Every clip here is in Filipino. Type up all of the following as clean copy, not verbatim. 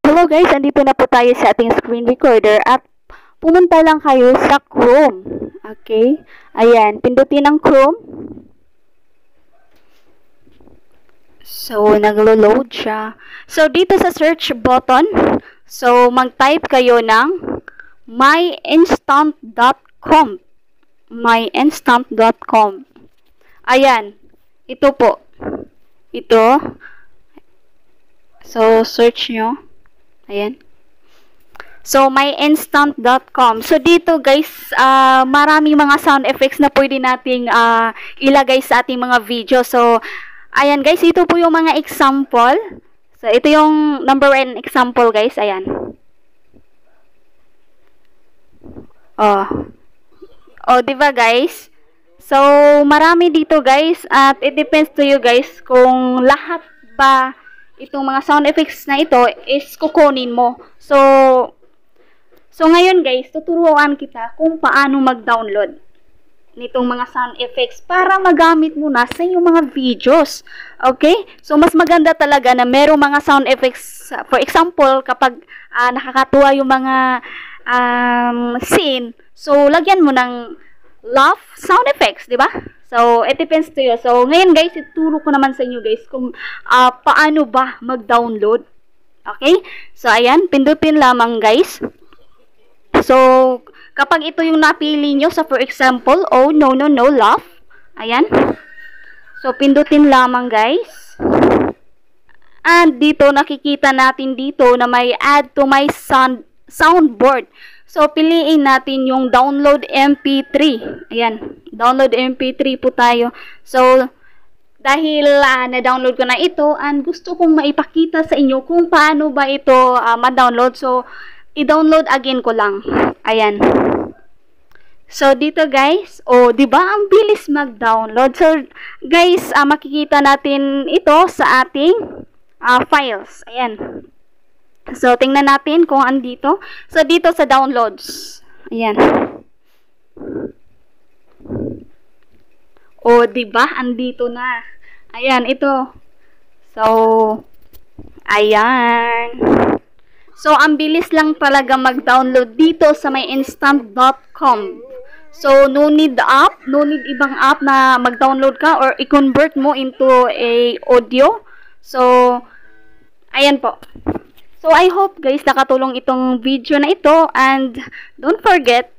Hello guys, andito na po tayo sa ating screen recorder at pumunta lang kayo sa Chrome. Okay? Ayan, pindutin ang Chrome. So, naglo-load siya. So, dito sa search button, so, mag-type kayo ng myinstant.com. myinstant.com. Ayan, ito po. Ito. So, search nyo. Ayan. So, myinstant.com. So, dito guys, maraming mga sound effects na pwede nating ilagay sa ating mga video. So, ayan guys, ito po yung mga example. So, ito yung number 1 example guys. Ayan. Oh, diba guys? So, marami dito guys. At it depends to you guys kung lahat ba itong mga sound effects na ito is kukunin mo. So ngayon guys, tuturuan kita kung paano mag-download nitong mga sound effects para magamit mo na sa iyong mga videos. Okay? So, mas maganda talaga na merong mga sound effects. For example, kapag nakakatuwa yung mga scene, so, lagyan mo ng laugh sound effects, di ba? So, it depends to you. So, ngayon guys, ituro ko naman sa inyo guys kung paano ba mag-download. Okay? So, ayan, pindutin lamang guys. So, kapag ito yung napili nyo sa for example, oh, no, laugh. Ayan. So, pindutin lamang guys. And dito, nakikita natin dito na may add to my soundboard. So, piliin natin yung download MP3. Ayan. Download MP3 po tayo. So, dahil na-download ko na ito and gusto kong maipakita sa inyo kung paano ba ito ma-download. So, i-download again ko lang. Ayan. So, dito guys, di ba ang bilis mag-download? So, guys, makikita natin ito sa ating files. Ayan. So, tingnan natin kung andito. So, dito sa downloads. Ayan. Diba? Andito na. Ayan, ito. So, ayan. So, ang bilis lang talaga mag-download dito sa myinstant.com. So, no need app, no need ibang app na mag-download ka or i-convert mo into a audio. So, ayan po. So, I hope guys nakatulong itong video na ito and don't forget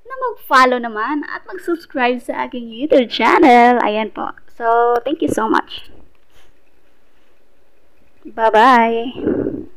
na mag-follow naman at mag-subscribe sa aking YouTube channel. Ayan po. So, thank you so much. Bye-bye.